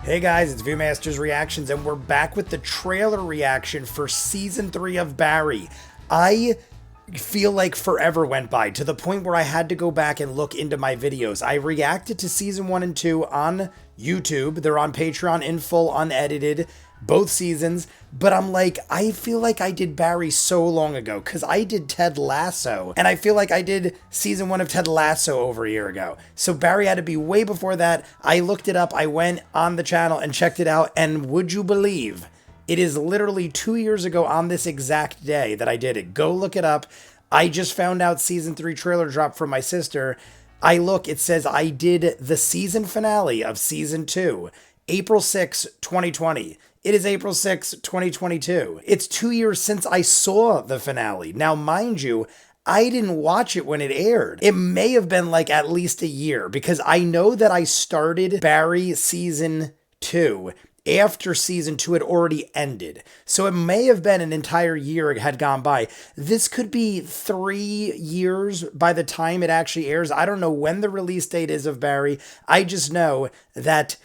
Hey guys, it's ViewMasters Reactions, and we're back with the trailer reaction for Season 3 of Barry. I feel like forever went by, to the point where I had to go back and look into my videos. I reacted to Season 1 and 2 on YouTube. They're on Patreon in full, unedited, both seasons. But I'm like, I feel like I did Barry so long ago, because I did Ted Lasso, and I feel like I did Season 1 of Ted Lasso over a year ago. So Barry had to be way before that. I looked it up, I went on the channel and checked it out, and would you believe, it is literally 2 years ago on this exact day that I did it. Go look it up. I just found out Season 3 trailer drop from my sister. I look, it says I did the season finale of Season 2, April 6, 2020. It is April 6, 2022. It's 2 years since I saw the finale. Now, mind you, I didn't watch it when it aired. It may have been like at least a year, because I know that I started Barry Season 2 after Season 2 had already ended. So it may have been an entire year had gone by. This could be 3 years by the time it actually airs. I don't know when the release date is of Barry. I just know that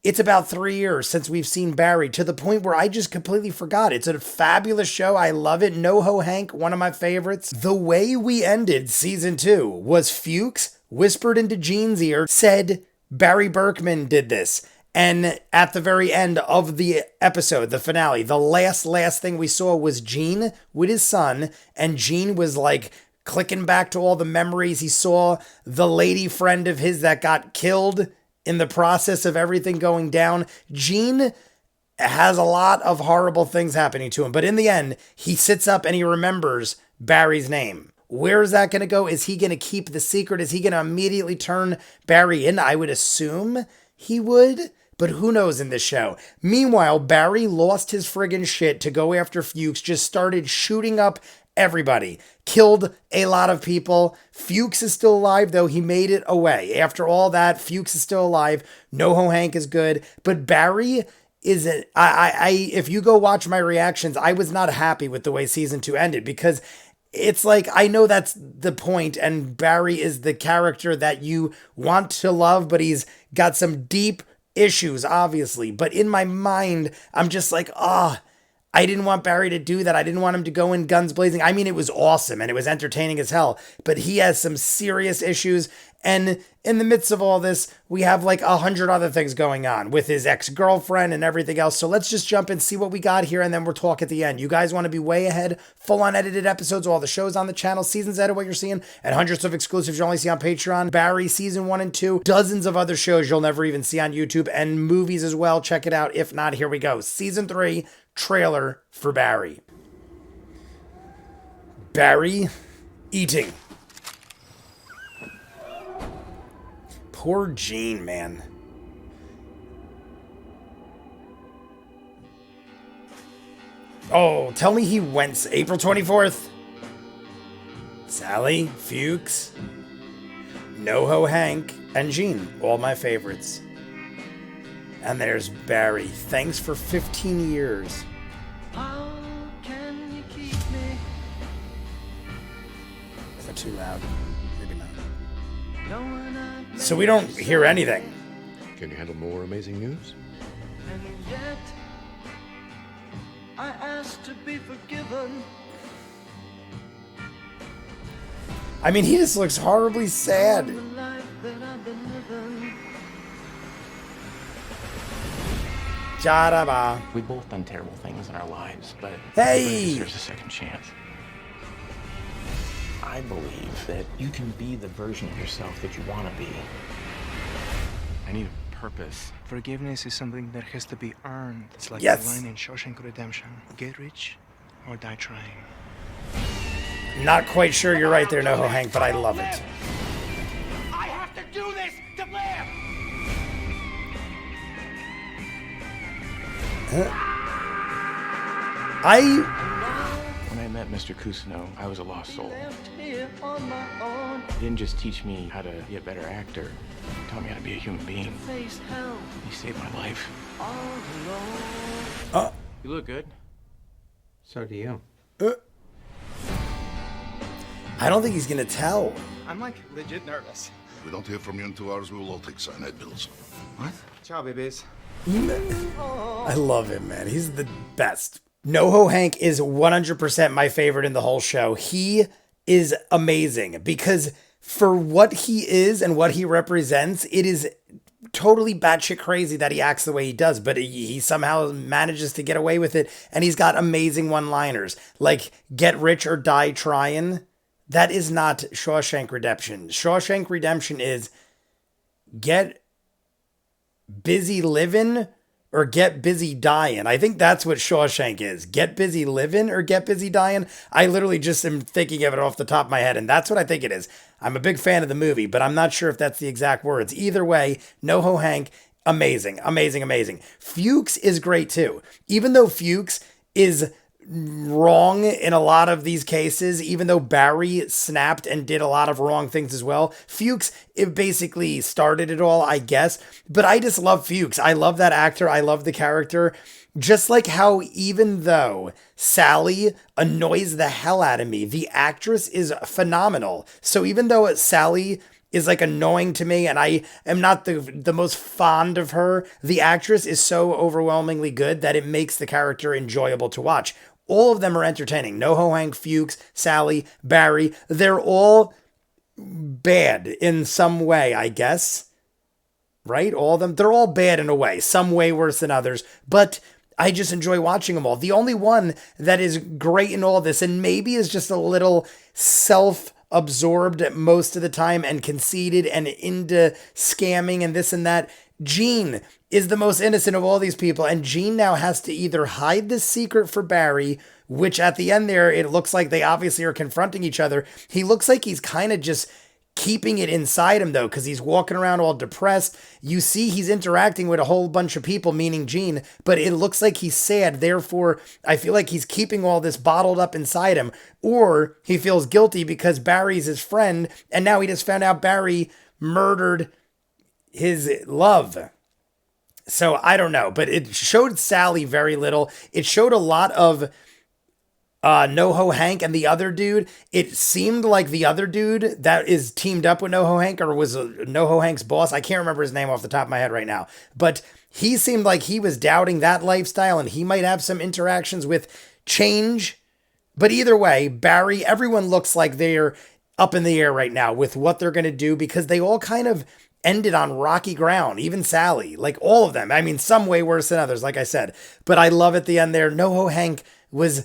it's about 3 years since we've seen Barry, to the point where I just completely forgot. It's a fabulous show. I love it. Noho Hank, one of my favorites. The way we ended Season 2 was Fuchs whispered into Gene's ear, said Barry Berkman did this. And at the very end of the episode, the finale, the last thing we saw was Gene with his son, and Gene was like clicking back to all the memories. He saw the lady friend of his that got killed in the process of everything going down. Gene has a lot of horrible things happening to him, but in the end, he sits up and he remembers Barry's name. Where is that going to go? Is he going to keep the secret? Is he going to immediately turn Barry in? I would assume he would, but who knows in this show. Meanwhile, Barry lost his friggin' shit to go after Fuchs, just started shooting up everybody, killed a lot of people. Fuchs is still alive, though. He made it away. After all that, Fuchs is still alive. Noho Hank is good, but Barry isn't. If you go watch my reactions, I was not happy with the way Season 2 ended, because it's like, I know that's the point, and Barry is the character that you want to love, but he's got some deep issues, obviously. But in my mind, I'm just like, I didn't want Barry to do that. I didn't want him to go in guns blazing. I mean, it was awesome and it was entertaining as hell, but he has some serious issues. And in the midst of all this, we have like 100 other things going on with his ex-girlfriend and everything else. So let's just jump and see what we got here, and then we'll talk at the end. You guys want to be way ahead, full unedited episodes, all the shows on the channel, seasons ahead of what you're seeing, and hundreds of exclusives you only see on Patreon. Barry Season 1 and 2, dozens of other shows you'll never even see on YouTube, and movies as well. Check it out. If not, here we go. Season 3 trailer for Barry. Barry eating. Poor Gene, man. Oh, tell me he went April 24th. Sally, Fuchs, Noho Hank, and Gene, all my favorites. And there's Barry. Thanks for 15 years. How can you keep me? Is that too loud? Maybe not. So we don't hear anything. Can you handle more amazing news? And yet, I ask to be forgiven. I mean, he just looks horribly sad. Jaraba. We've both done terrible things in our lives, but hey, there's a second chance. I believe that you can be the version of yourself that you want to be. I need a purpose. Forgiveness is something that has to be earned. It's like yes. The line in Shawshank Redemption. Get rich or die trying. Not quite sure you're right there, Noho Hank, but I love it. I have to do this to live. When I met Mr. Cousineau, I was a lost soul. He didn't just teach me how to be a better actor. He taught me how to be a human being. He saved my life. You look good. So do you. I don't think he's gonna tell. I'm like legit nervous. If we don't hear from you in 2 hours, we will all take cyanide pills. What? Ciao, babies. I love him, man. He's the best. Noho Hank is 100% my favorite in the whole show. He is amazing because for what he is and what he represents, it is totally batshit crazy that he acts the way he does, but he somehow manages to get away with it, and he's got amazing one-liners, like, get rich or die trying. That is not Shawshank Redemption. Shawshank Redemption is get busy living or get busy dying. I think that's what Shawshank is. Get busy living or get busy dying. I literally just am thinking of it off the top of my head, and that's what I think it is. I'm a big fan of the movie, but I'm not sure if that's the exact words. Either way, Noho Hank, amazing, amazing, amazing. Fuchs is great too. Even though Fuchs is wrong in a lot of these cases, even though Barry snapped and did a lot of wrong things as well, Fuchs, it basically started it all, I guess. But I just love Fuchs. I love that actor. I love the character. Just like how even though Sally annoys the hell out of me, the actress is phenomenal. So even though Sally is like annoying to me and I am not the most fond of her, the actress is so overwhelmingly good that it makes the character enjoyable to watch. All of them are entertaining. Noho Hank, Fuchs, Sally, Barry, they're all bad in some way, I guess. Right? All of them, they're all bad in a way, some way worse than others, but I just enjoy watching them all. The only one that is great in all this, and maybe is just a little self-absorbed most of the time and conceited and into scamming and this and that, Gene is the most innocent of all these people, and Gene now has to either hide this secret for Barry, which at the end there, it looks like they obviously are confronting each other. He looks like he's kind of just keeping it inside him though, because he's walking around all depressed. You see he's interacting with a whole bunch of people, meaning Gene, but it looks like he's sad. Therefore, I feel like he's keeping all this bottled up inside him, or he feels guilty because Barry's his friend, and now he just found out Barry murdered his love. So I don't know, but it showed Sally very little. It showed a lot of Noho Hank and the other dude. It seemed like the other dude that is teamed up with Noho Hank or was Noho Hank's boss. I can't remember his name off the top of my head right now, but he seemed like he was doubting that lifestyle and he might have some interactions with change. But either way, Barry, everyone looks like they're up in the air right now with what they're going to do because they all kind of ended on rocky ground, even Sally, like all of them. I mean, some way worse than others, like I said. But I love at the end there, Noho Hank was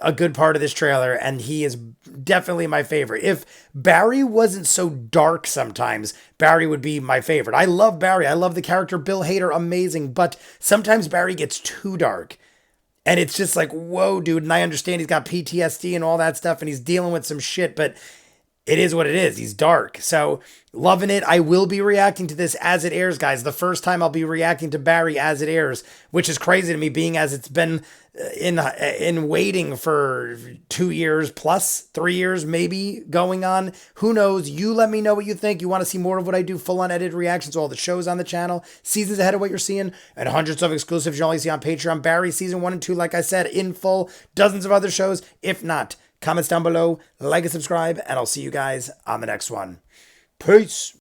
a good part of this trailer, and he is definitely my favorite. If Barry wasn't so dark sometimes, Barry would be my favorite. I love Barry. I love the character Bill Hader, amazing. But sometimes Barry gets too dark. And it's just like, whoa, dude. And I understand he's got PTSD and all that stuff, and he's dealing with some shit, but it is what it is. He's dark. So loving it. I will be reacting to this as it airs, guys. The first time I'll be reacting to Barry as it airs, which is crazy to me, being as it's been in waiting for 2 years plus 3 years, maybe going on. Who knows? You let me know what you think. You want to see more of what I do, full on edited reactions to all the shows on the channel, seasons ahead of what you're seeing, and hundreds of exclusives you only see on Patreon. Barry season 1 and 2, like I said, in full. Dozens of other shows. If not, comments down below, like and subscribe, and I'll see you guys on the next one. Peace.